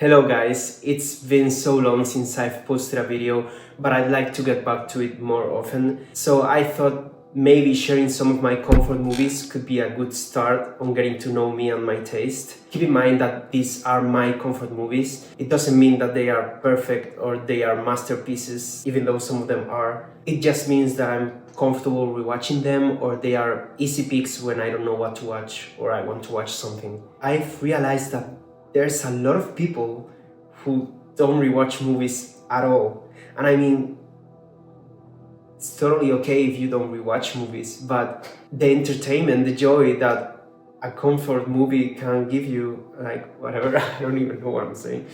Hello guys, it's been so long since I've posted a video, but I'd like to get back to it more often. So I thought maybe sharing some of my comfort movies could be a good start on getting to know me and my taste. Keep in mind that these are my comfort movies. It doesn't mean that they are perfect or they are masterpieces, even though some of them are. It just means that I'm comfortable rewatching them, or they are easy picks when I don't know what to watch or I want to watch something. I've realized that there's a lot of people who don't rewatch movies at all. And I mean, it's totally okay if you don't rewatch movies, but the entertainment, the joy that a comfort movie can give you, like whatever, I don't even know what I'm saying.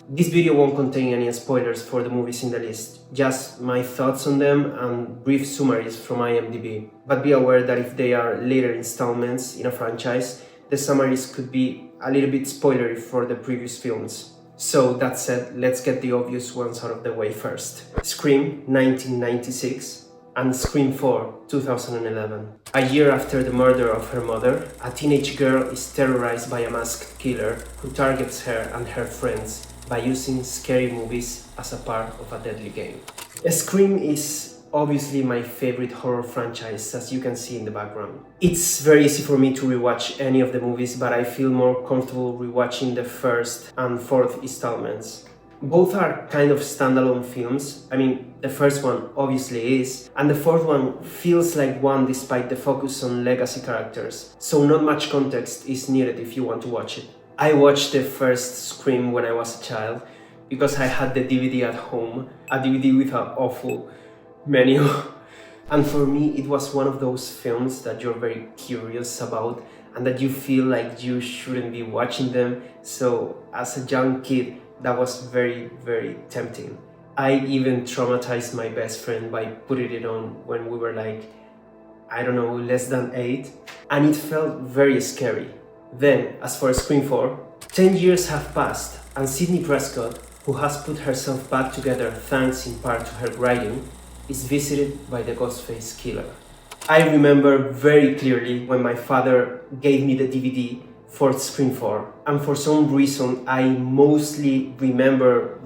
This video won't contain any spoilers for the movies in the list, just my thoughts on them and brief summaries from IMDb. But be aware that if they are later installments in a franchise, the summaries could be a little bit spoilery for the previous films. So that said, let's get the obvious ones out of the way first. Scream 1996 and Scream 4 2011. A year after the murder of her mother, a teenage girl is terrorized by a masked killer who targets her and her friends by using scary movies as a part of a deadly game. Scream is obviously my favorite horror franchise, as you can see in the background. It's very easy for me to rewatch any of the movies, but I feel more comfortable rewatching the first and fourth installments. Both are kind of standalone films. I mean, the first one obviously is, and the fourth one feels like one despite the focus on legacy characters. So not much context is needed if you want to watch it. I watched the first Scream when I was a child because I had the DVD at home, a DVD with an awful menu. And for me, it was one of those films that you're very curious about and that you feel like you shouldn't be watching them. So as a young kid, that was very, very tempting. I even traumatized my best friend by putting it on when we were like, I don't know, less than 8. And it felt very scary. Then, as for Scream 4, 10 years have passed and Sidney Prescott, who has put herself back together thanks in part to her writing, is visited by the Ghostface killer. I remember very clearly when my father gave me the DVD for Scream 4, and for some reason I mostly remember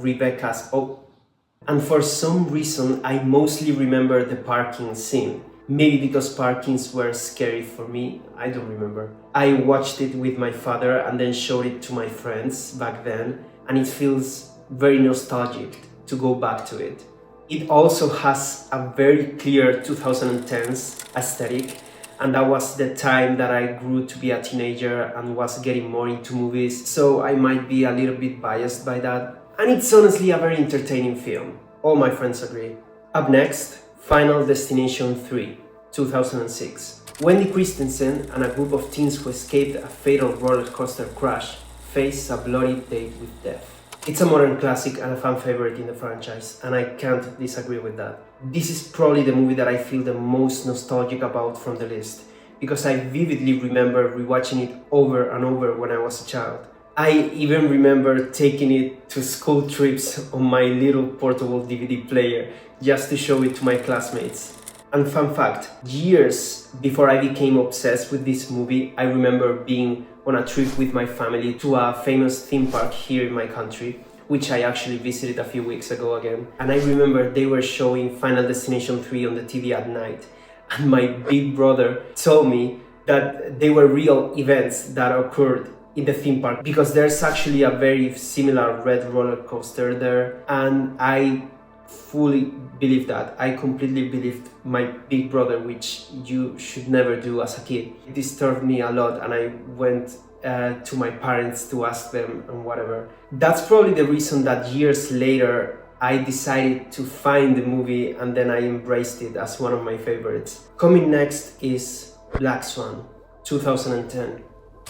the parking scene. Maybe because parkings were scary for me, I don't remember. I watched it with my father and then showed it to my friends back then, and it feels very nostalgic to go back to it. It also has a very clear 2010s aesthetic, and that was the time that I grew to be a teenager and was getting more into movies, so I might be a little bit biased by that. And it's honestly a very entertaining film. All my friends agree. Up next, Final Destination 3, 2006. Wendy Christensen and a group of teens who escaped a fatal roller coaster crash face a bloody date with death. It's a modern classic and a fan favorite in the franchise, and I can't disagree with that. This is probably the movie that I feel the most nostalgic about from the list, because I vividly remember rewatching it over and over when I was a child. I even remember taking it to school trips on my little portable DVD player just to show it to my classmates. And fun fact, years before I became obsessed with this movie, I remember being on a trip with my family to a famous theme park here in my country, which I actually visited a few weeks ago again. And I remember they were showing Final Destination 3 on the TV at night. And my big brother told me that they were real events that occurred in the theme park, because there's actually a very similar red roller coaster there, and I fully believe that. I completely believed my big brother, which you should never do as a kid. It disturbed me a lot, and I went to my parents to ask them and whatever. That's probably the reason that years later I decided to find the movie, and then I embraced it as one of my favorites. Coming next is Black Swan, 2010.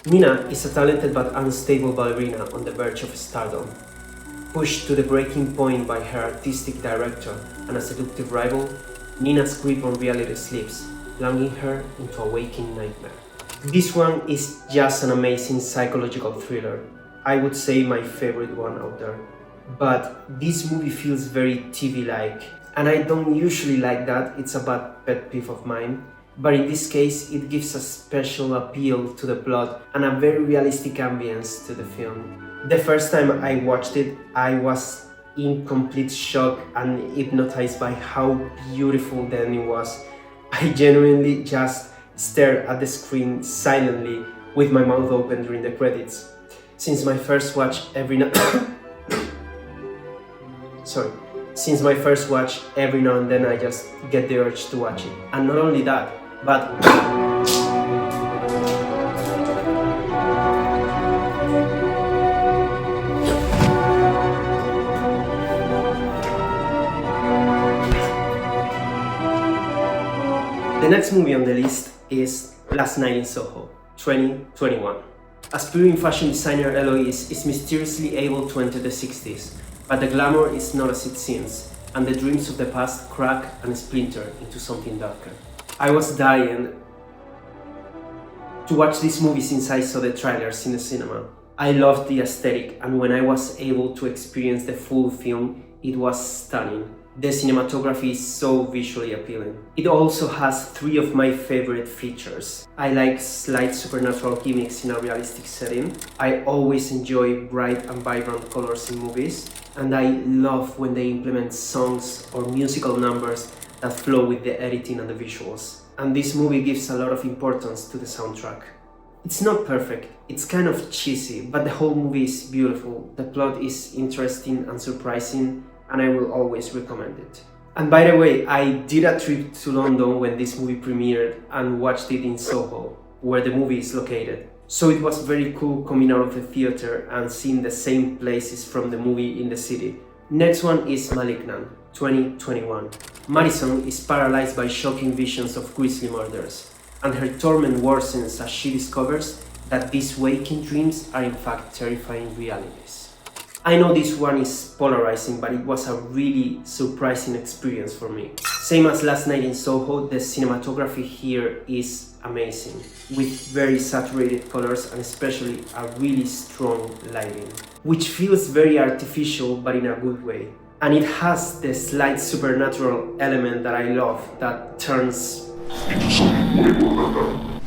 Nina is a talented but unstable ballerina on the verge of stardom. Pushed to the breaking point by her artistic director and a seductive rival, Nina's grip on reality slips, plunging her into a waking nightmare. This one is just an amazing psychological thriller. I would say my favorite one out there. But this movie feels very TV-like, and I don't usually like that. It's a bad pet peeve of mine. but in this case it gives a special appeal to the plot and a very realistic ambience to the film. The first time I watched it, I was in complete shock and hypnotized by how beautiful the ending was. I genuinely just stared at the screen silently with my mouth open during the credits. Since my first watch every now Since my first watch, every now and then I just get the urge to watch it. And not only that, but the next movie on the list is Last Night in Soho, 2021. Aspiring fashion designer Eloise is mysteriously able to enter the 60s, but the glamour is not as it seems, and the dreams of the past crack and splinter into something darker. I was dying to watch this movie since I saw the trailers in the cinema. I loved the aesthetic, and when I was able to experience the full film, it was stunning. The cinematography is so visually appealing. It also has three of my favorite features. I like slight supernatural gimmicks in a realistic setting. I always enjoy bright and vibrant colors in movies. And I love when they implement songs or musical numbers that flow with the editing and the visuals. And this movie gives a lot of importance to the soundtrack. It's not perfect, it's kind of cheesy, but the whole movie is beautiful. The plot is interesting and surprising, and I will always recommend it. And by the way, I did a trip to London when this movie premiered and watched it in Soho, where the movie is located. So it was very cool coming out of the theater and seeing the same places from the movie in the city. Next one is Malignant, 2021. Madison is paralyzed by shocking visions of grisly murders, and her torment worsens as she discovers that these waking dreams are in fact terrifying realities. I know this one is polarizing, but it was a really surprising experience for me. Same as Last Night in Soho, the cinematography here is amazing, with very saturated colors and especially a really strong lighting, which feels very artificial but in a good way. And it has the slight supernatural element that I love, that turns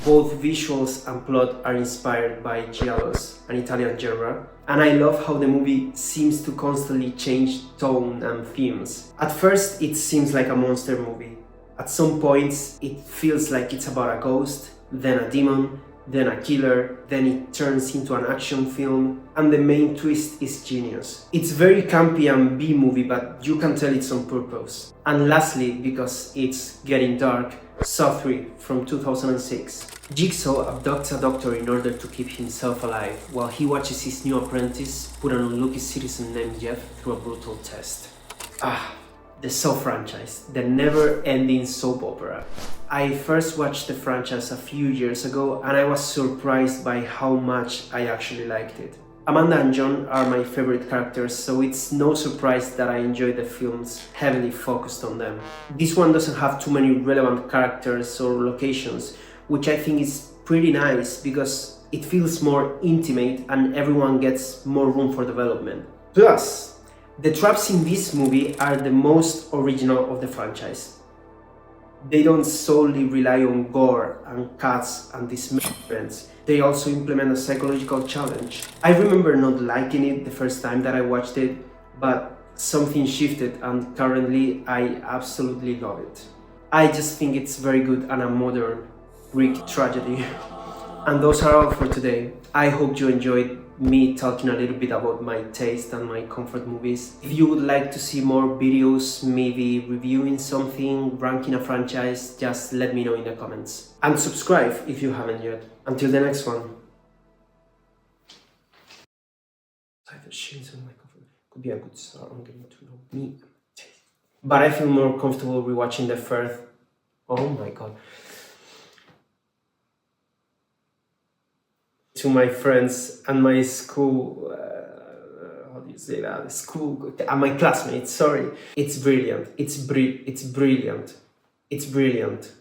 both visuals and plot are inspired by giallos, an Italian genre, and I love how the movie seems to constantly change tone and themes. At first it seems like a monster movie. At some points it feels like it's about a ghost, then a demon, then a killer, then it turns into an action film, and the main twist is genius. It's very campy and B-movie, but you can tell it's on purpose. And lastly, because it's getting dark, Saw 3 from 2006. Jigsaw abducts a doctor in order to keep himself alive, while he watches his new apprentice put an unlucky citizen named Jeff through a brutal test. The Saw franchise, the never-ending soap opera. I first watched the franchise a few years ago and I was surprised by how much I actually liked it. Amanda and John are my favorite characters, so it's no surprise that I enjoy the films heavily focused on them. This one doesn't have too many relevant characters or locations, which I think is pretty nice because it feels more intimate and everyone gets more room for development. Plus, the traps in this movie are the most original of the franchise. They don't solely rely on gore and cuts and dismemberments. They also implement a psychological challenge. I remember not liking it the first time that I watched it, but something shifted and currently I absolutely love it. I just think it's very good and a modern Greek tragedy. And those are all for today. I hope you enjoyed me talking a little bit about my taste and my comfort movies. If you would like to see more videos, maybe reviewing something, ranking a franchise, just let me know in the comments. And subscribe if you haven't yet. Until the next one. Could be a good start on getting to know me. But I feel more comfortable rewatching the first. Oh my god. To my friends and my school, how do you say that? School, and my classmates, sorry. It's brilliant. It's brilliant. It's brilliant.